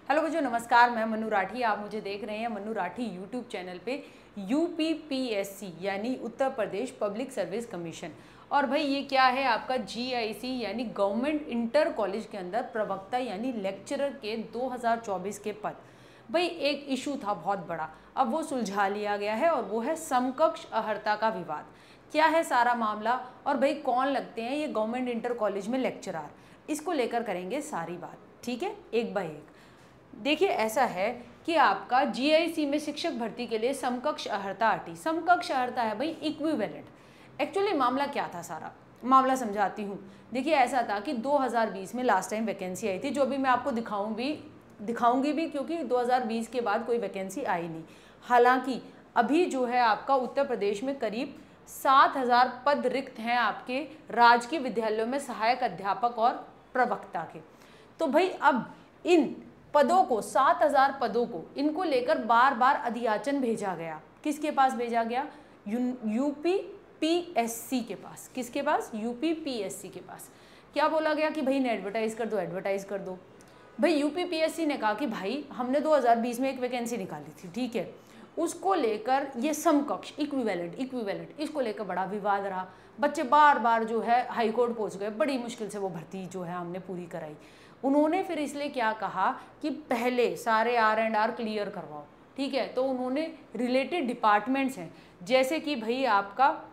Hello बच्चों, नमस्कार। मैं मनु राठी। आप मुझे देख रहे हैं मनु राठी यूट्यूब चैनल पे। यूपीपीएससी यानी Uttar Pradesh public service commission. और भाई ये क्या है आपका जीआईसी यानी गवर्नमेंट इंटर कॉलेज के अंदर प्रवक्ता यानी लेक्चरर के 2024 के पद। भाई एक इशू था बहुत बड़ा, अब वो सुलझा लिया गया है और वो है समकक्ष अहर्ता का विवाद। क्या है सारा मामला और भाई कौन लगते हैं ये गवर्नमेंट इंटर कॉलेज में लेक्चरर, इसको लेकर करेंगे सारी बात। ठीक है, एक बाय एक। देखिए ऐसा है कि आपका जीआईसी में शिक्षक भर्ती के लिए समकक्ष अहर्ता आटी। समकक्ष अहर्ता है भाई इक्विवेलेंट। एक्चुअली मामला क्या था, सारा मामला समझाती हूँ। देखिए ऐसा था कि 2020 में लास्ट टाइम वैकेंसी आई थी, जो भी मैं आपको दिखाऊंगी भी क्योंकि 2020 के बाद कोई वैकेंसी आई नहीं। हालांकि अभी जो है आपका उत्तर प्रदेश में करीब 7000 पद रिक्त हैं आपके राजकीय विद्यालयों में सहायक अध्यापक और प्रवक्ता के। तो भाई अब इन पदों को 7000 पदों को इनको लेकर बार बार अधियाचन भेजा गया। किसके पास भेजा गया? यूपीपीएससी के पास। किसके पास? यूपीपीएससी के पास। क्या बोला गया कि भाई इन्हें एडवर्टाइज कर दो, एडवर्टाइज कर दो। भाई यूपीपीएससी ने कहा कि भाई हमने 2020 में एक वैकेंसी निकाली थी, ठीक है, उसको लेकर ये समकक्ष इक्विवेलेंट इसको लेकर बड़ा विवाद रहा। बच्चे बार बार जो है हाई कोर्ट पहुंच गए, बड़ी मुश्किल से वो भर्ती जो है हमने पूरी कराई। उन्होंने फिर इसलिए क्या कहा कि पहले सारे R&R क्लियर करवाओ, ठीक है। तो उन्होंने रिलेटेड डिपार्टमेंट्स हैं जैसे कि भाई आपका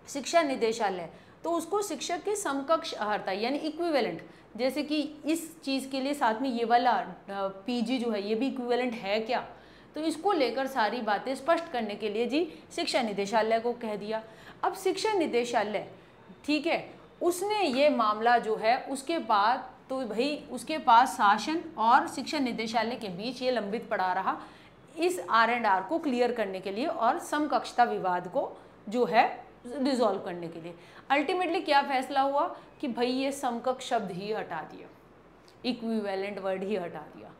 शिक्षा निदेशालय, तो उसको शिक्षक के समकक्ष अहर्ता यानी इक्विवेलेंट, जैसे कि इस चीज़ के लिए साथ में ये वाला पीजी जो है ये भी इक्विवेलेंट है क्या, तो इसको लेकर सारी बातें स्पष्ट करने के लिए जी शिक्षा निदेशालय को कह दिया। अब शिक्षा निदेशालय, ठीक है, उसने ये मामला जो है उसके बाद तो भाई उसके पास शासन और शिक्षा निदेशालय के बीच ये लंबित पड़ा रहा इस R&R को क्लियर करने के लिए और समकक्षता विवाद को जो है रिजॉल्व करने के लिए। अल्टीमेटली क्या फैसला हुआ कि भाई ये समकक्ष शब्द ही हटा दिया, इक्विवेलेंट वर्ड ही हटा दिया,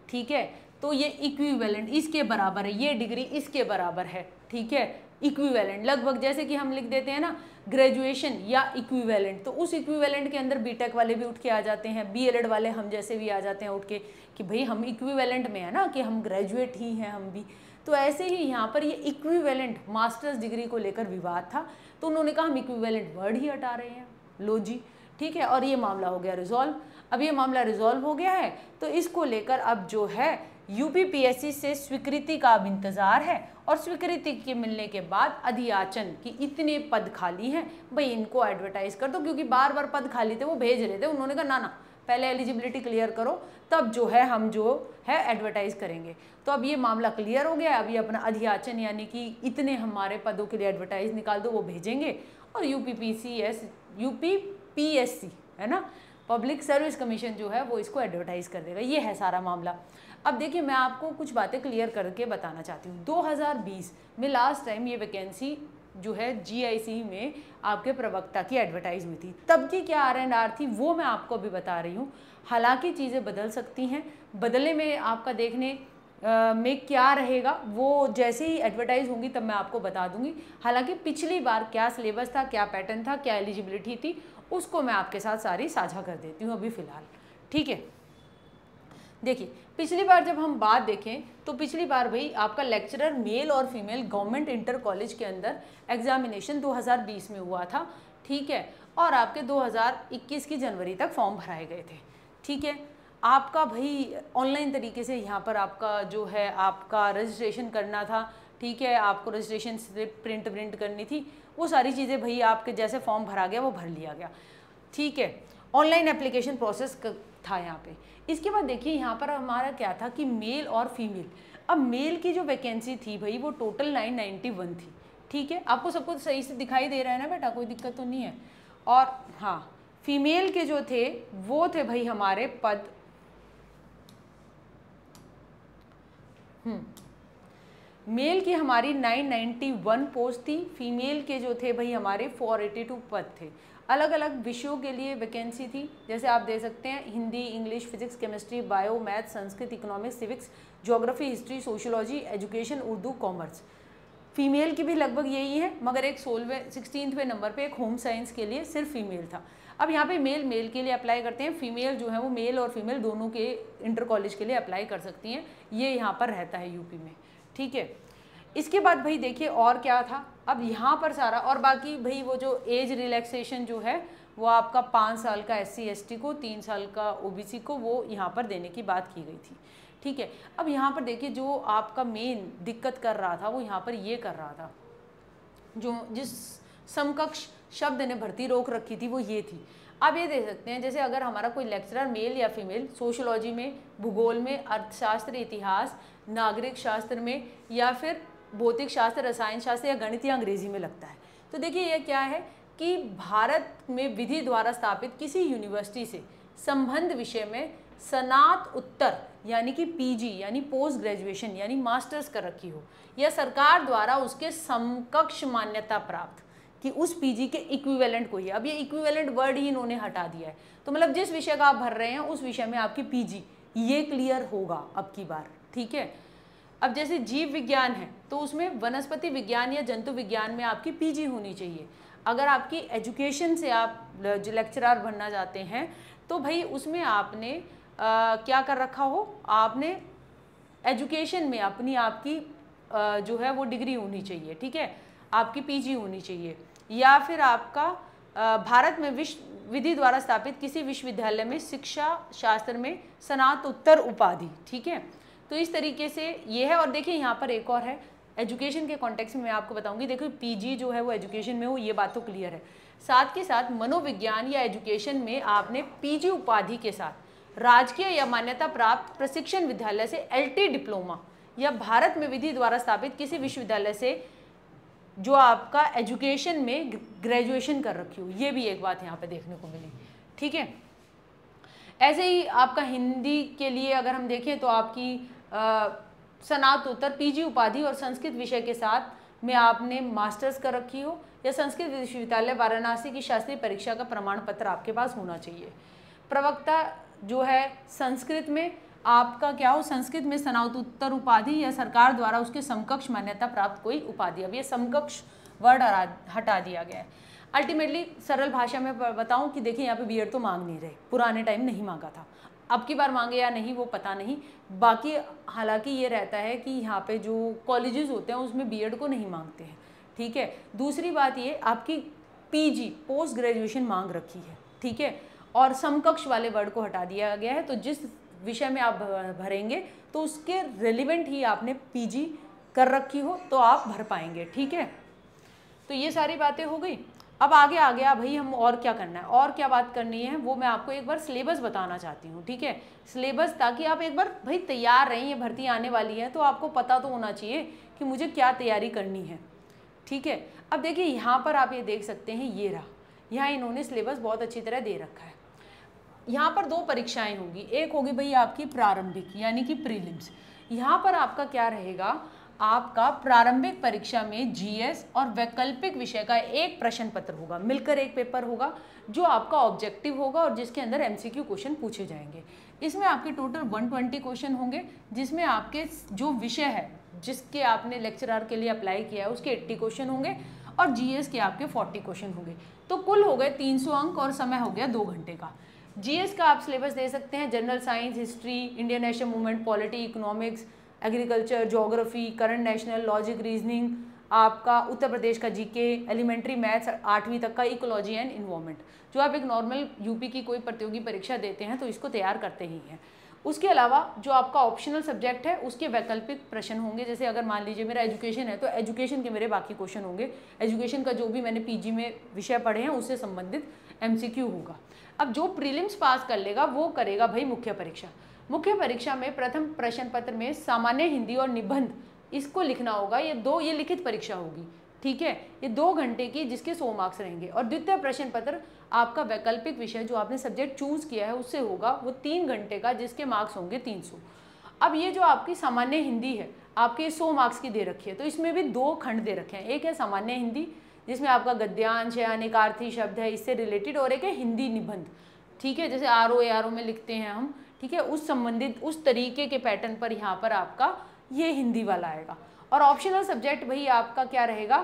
ठीक है। तो ये इक्विवेलेंट इसके बराबर है, ये डिग्री इसके बराबर है, ठीक है। इक्विवेलेंट लगभग जैसे कि हम लिख देते हैं ना ग्रेजुएशन या इक्विवेलेंट, तो उस इक्विवेलेंट के अंदर बीटेक वाले भी उठ के आ जाते हैं, बीएलएड वाले हम जैसे भी आ जाते हैं उठ के कि भाई हम इक्विवेलेंट में है ना, कि हम ग्रेजुएट ही हैं हम भी। तो ऐसे ही यहाँ पर ये इक्विवेलेंट मास्टर्स डिग्री को लेकर विवाद था, तो उन्होंने कहा हम इक्विवेलेंट वर्ड ही हटा रहे हैं, लो जी, ठीक है। और ये मामला हो गया रिजॉल्व। अब ये मामला रिजॉल्व हो गया है तो इसको लेकर अब जो है यूपीपीएससी से स्वीकृति का अब इंतजार है और स्वीकृति के मिलने के बाद अधियाचन कि इतने पद खाली हैं भाई इनको एडवर्टाइज कर दो, क्योंकि बार बार पद खाली थे वो भेज रहे थे। उन्होंने कहा ना पहले एलिजिबिलिटी क्लियर करो तब जो है हम जो है एडवर्टाइज करेंगे। तो अब ये मामला क्लियर हो गया। अब ये अपना अधियाचन यानी कि इतने हमारे पदों के लिए एडवर्टाइज निकाल दो वो भेजेंगे और यूपीपीएससी है ना, पब्लिक सर्विस कमीशन जो है वो इसको एडवर्टाइज कर देगा। ये है सारा मामला। अब देखिए मैं आपको कुछ बातें क्लियर करके बताना चाहती हूँ। 2020 में लास्ट टाइम ये वैकेंसी जो है जीआईसी में आपके प्रवक्ता की एडवर्टाइज हुई थी, तब की क्या R&R थी वो मैं आपको अभी बता रही हूँ। हालांकि चीज़ें बदल सकती हैं, बदले में आपका देखने में क्या रहेगा वो जैसे ही एडवर्टाइज होंगी तब मैं आपको बता दूंगी। हालांकि पिछली बार क्या सिलेबस था, क्या पैटर्न था, क्या एलिजिबिलिटी थी, उसको मैं आपके साथ सारी साझा कर देती हूँ अभी फ़िलहाल, ठीक है। देखिए पिछली बार जब हम बात देखें तो पिछली बार भाई आपका लेक्चरर मेल और फीमेल गवर्नमेंट इंटर कॉलेज के अंदर एग्जामिनेशन 2020 में हुआ था, ठीक है। और आपके 2021 की जनवरी तक फॉर्म भराए गए थे, ठीक है। आपका भाई ऑनलाइन तरीके से यहाँ पर आपका जो है आपका रजिस्ट्रेशन करना था, ठीक है। आपको रजिस्ट्रेशन स्लिप प्रिंट करनी थी, वो सारी चीज़ें भाई आपके जैसे फॉर्म भरा गया वो भर लिया गया, ठीक है। ऑनलाइन एप्लीकेशन प्रोसेस था यहाँ पे। इसके बाद देखिए यहाँ पर हमारा क्या था कि मेल और फीमेल। अब मेल की जो वैकेंसी थी भाई वो टोटल 991 थी, ठीक है। आपको सब कुछ सही से दिखाई दे रहा है ना बेटा, कोई दिक्कत तो नहीं है। और हाँ फीमेल के जो थे वो थे भाई हमारे पद मेल की हमारी 991 पोस्ट थी, फीमेल के जो थे भाई हमारे 482 पद थे। अलग अलग विषयों के लिए वैकेंसी थी, जैसे आप दे सकते हैं Hindi, English, physics, chemistry, bio, math, Sanskrit, economics, civics, geography, history, sociology, education, Urdu, commerce. Female की भी लगभग यही है, मगर एक 16वें नंबर पे एक होम साइंस के लिए सिर्फ फीमेल था। अब यहाँ पे मेल मेल के लिए अप्लाई करते हैं, फीमेल जो है वो मेल और फीमेल दोनों के इंटर कॉलेज के लिए अप्लाई कर सकती हैं, ये यहाँ पर रहता है यूपी में, ठीक है। इसके बाद भाई देखिए और क्या था, अब यहाँ पर सारा और बाकी भाई वो जो एज रिलैक्सेशन जो है वो आपका 5 साल का SC ST को, 3 साल का OBC को, वो यहाँ पर देने की बात की गई थी, ठीक है। अब यहाँ पर देखिए जो आपका मेन दिक्कत कर रहा था वो यहाँ पर ये कर रहा था, जो जिस समकक्ष शब्द ने भर्ती रोक रखी थी वो ये थी। आप ये देख सकते हैं जैसे अगर हमारा कोई लेक्चरर मेल या फीमेल सोशियोलॉजी में, भूगोल में, अर्थशास्त्र, इतिहास, नागरिक शास्त्र में या फिर भौतिक शास्त्र, रसायन शास्त्र या गणित या अंग्रेजी में लगता है, तो देखिए ये क्या है कि भारत में विधि द्वारा स्थापित किसी यूनिवर्सिटी से संबंध विषय में स्नातकोत्तर यानी कि PG यानी पोस्ट ग्रेजुएशन यानी मास्टर्स कर रखी हो, या सरकार द्वारा उसके समकक्ष मान्यता प्राप्त कि उस PG के इक्विवेलेंट को ही, अब ये इक्विवेलेंट वर्ड ही इन्होंने हटा दिया है, तो मतलब जिस विषय का आप भर रहे हैं उस विषय में आपकी PG, ये क्लियर होगा अब की बार, ठीक है। अब जैसे जीव विज्ञान है तो उसमें वनस्पति विज्ञान या जंतु विज्ञान में आपकी PG होनी चाहिए। अगर आपकी एजुकेशन से आप लेक्चरर बनना चाहते हैं तो भाई उसमें आपने क्या कर रखा हो, आपने एजुकेशन में अपनी आपकी जो है वो डिग्री होनी चाहिए, ठीक है, आपकी PG होनी चाहिए, या फिर आपका भारत में विधि द्वारा स्थापित किसी विश्वविद्यालय में शिक्षा शास्त्र में स्नातकोत्तर उपाधि, ठीक है। तो इस तरीके से ये है। और देखिए यहाँ पर एक और है, एजुकेशन के कॉन्टेक्स्ट में मैं आपको बताऊंगी, देखो PG जो है वो एजुकेशन में हो, ये बात तो क्लियर है। साथ के साथ मनोविज्ञान या एजुकेशन में आपने PG उपाधि के साथ राजकीय या मान्यता प्राप्त प्रशिक्षण विद्यालय से LT डिप्लोमा या भारत में विधि द्वारा स्थापित किसी विश्वविद्यालय से जो आपका एजुकेशन में ग्रेजुएशन कर रखी हो, ये भी एक बात यहाँ पे देखने को मिली, ठीक है। ऐसे ही आपका हिंदी के लिए अगर हम देखें तो आपकी स्नातकोत्तर PG उपाधि और संस्कृत विषय के साथ में आपने मास्टर्स कर रखी हो, या संस्कृत विश्वविद्यालय वाराणसी की शास्त्रीय परीक्षा का प्रमाण पत्र आपके पास होना चाहिए। प्रवक्ता जो है संस्कृत में आपका क्या हो, संस्कृत में स्नातकोत्तर उपाधि या सरकार द्वारा उसके समकक्ष मान्यता प्राप्त कोई उपाधि। अब ये समकक्ष वर्ड हटा दिया गया है। अल्टीमेटली सरल भाषा में बताऊं कि देखिए यहाँ पे B.Ed तो मांग नहीं रहे, पुराने टाइम नहीं मांगा था, अब की बार मांगे या नहीं वो पता नहीं। बाकी हालांकि ये रहता है कि यहाँ पे जो कॉलेजेस होते हैं उसमें B.Ed को नहीं मांगते हैं, ठीक है। दूसरी बात ये आपकी PG पोस्ट ग्रेजुएशन मांग रखी है, ठीक है, और समकक्ष वाले वर्ड को हटा दिया गया है। तो जिस विषय में आप भरेंगे तो उसके रेलिवेंट ही आपने PG कर रखी हो तो आप भर पाएंगे, ठीक है। तो ये सारी बातें हो गई। अब आगे आ गया भाई हम और क्या करना है, और क्या बात करनी है वो मैं आपको एक बार सिलेबस बताना चाहती हूँ, ठीक है। सिलेबस ताकि आप एक बार भाई तैयार रहें, ये भर्ती आने वाली है तो आपको पता तो होना चाहिए कि मुझे क्या तैयारी करनी है, ठीक है। अब देखिए यहाँ पर आप ये देख सकते हैं, ये रहा, यहाँ इन्होंने सिलेबस बहुत अच्छी तरह दे रखा है। यहाँ पर 2 परीक्षाएं होंगी, एक होगी भाई आपकी प्रारंभिक यानी कि प्रीलिम्स। यहाँ पर आपका क्या रहेगा, आपका प्रारंभिक परीक्षा में GS और वैकल्पिक विषय का एक प्रश्न पत्र होगा, मिलकर एक पेपर होगा जो आपका ऑब्जेक्टिव होगा और जिसके अंदर MCQ क्वेश्चन पूछे जाएंगे। इसमें आपके टोटल 120 क्वेश्चन होंगे, जिसमें आपके जो विषय है जिसके आपने लेक्चरर के लिए अप्लाई किया है उसके 80 क्वेश्चन होंगे और GS के आपके 40 क्वेश्चन होंगे। तो कुल हो गए 300 अंक और समय हो गया 2 घंटे का। GS का आप सिलेबस दे सकते हैं, general science, history, Indian national movement, polity, economics, agriculture, geography, current national, logic, reasoning, आपका उत्तर प्रदेश का GK, एलिमेंट्री मैथ्स 8वीं तक का, इकोलॉजी एंड इन्वायरमेंट। जो आप एक नॉर्मल यूपी की कोई प्रतियोगी परीक्षा देते हैं तो इसको तैयार करते ही हैं। उसके अलावा जो आपका ऑप्शनल सब्जेक्ट है उसके वैकल्पिक प्रश्न होंगे। जैसे अगर मान लीजिए मेरा एजुकेशन है तो एजुकेशन के मेरे बाकी क्वेश्चन होंगे, एजुकेशन का जो भी मैंने PG में विषय पढ़े हैं उससे संबंधित MCQ होगा। अब जो प्रीलिम्स पास कर लेगा वो करेगा भाई मुख्य परीक्षा। मुख्य परीक्षा में प्रथम प्रश्न पत्र में सामान्य हिंदी और निबंध इसको लिखना होगा, ये लिखित परीक्षा होगी, ठीक है, ये 2 घंटे की जिसके 100 मार्क्स रहेंगे। और द्वितीय प्रश्न पत्र आपका वैकल्पिक विषय जो आपने सब्जेक्ट चूज किया है उससे होगा, वो 3 घंटे का जिसके मार्क्स होंगे 300। अब ये जो आपकी सामान्य हिंदी है आपके 100 मार्क्स की दे रखी है, तो इसमें भी 2 खंड दे रखे हैं। एक है सामान्य हिंदी जिसमें आपका गद्यांश है, अनेकार्थी शब्द है, इससे रिलेटेड, और एक है हिंदी निबंध, ठीक है, जैसे RO ARO में लिखते हैं हम, ठीक है, उस संबंधित उस तरीके के पैटर्न पर यहाँ पर आपका ये हिंदी वाला आएगा। और ऑप्शनल सब्जेक्ट भाई आपका क्या रहेगा,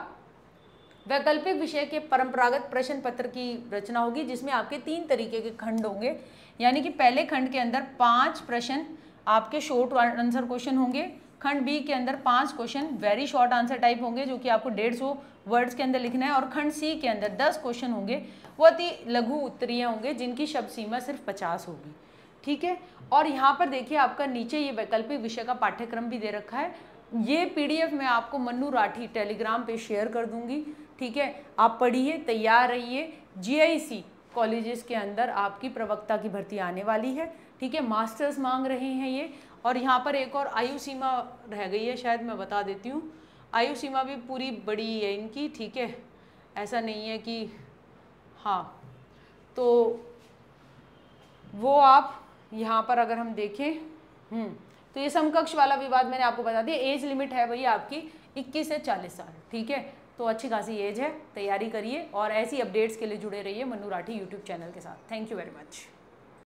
वैकल्पिक विषय के परंपरागत प्रश्न पत्र की रचना होगी जिसमें आपके 3 तरीके के खंड होंगे, यानी कि पहले खंड के अंदर 5 प्रश्न आपके शॉर्ट आंसर क्वेश्चन होंगे, खंड बी के अंदर 5 question very short answer type होंगे जो कि आपको 150 वर्ड्स के अंदर लिखना है, और खंड सी के अंदर 10 क्वेश्चन होंगे वो अति लघु उत्तरीय होंगे जिनकी शब्द सीमा सिर्फ 50 होगी। ठीक है, और यहाँ पर देखिए आपका नीचे ये वैकल्पिक विषय का पाठ्यक्रम भी दे रखा है। ये PDF मैं आपको मन्नू राठी टेलीग्राम पे शेयर कर दूंगी। ठीक है, आप पढ़िए, तैयार रहिए। GIC कॉलेजेस के अंदर आपकी प्रवक्ता की भर्ती आने वाली है। ठीक है, मास्टर्स मांग रहे हैं ये, और यहाँ पर एक और आयु सीमा रह गई है, शायद मैं बता देती हूँ। आयु सीमा भी पूरी बड़ी है इनकी। ठीक है, ऐसा नहीं है कि हाँ, तो वो आप यहाँ पर अगर हम देखें तो ये समकक्ष वाला विवाद मैंने आपको बता दिया। एज लिमिट है वही आपकी 21 से 40 साल। ठीक है, तो अच्छी खासी एज है, तैयारी करिए और ऐसी अपडेट्स के लिए जुड़े रहिए मन्नू राठी यूट्यूब चैनल के साथ। Thank you very much.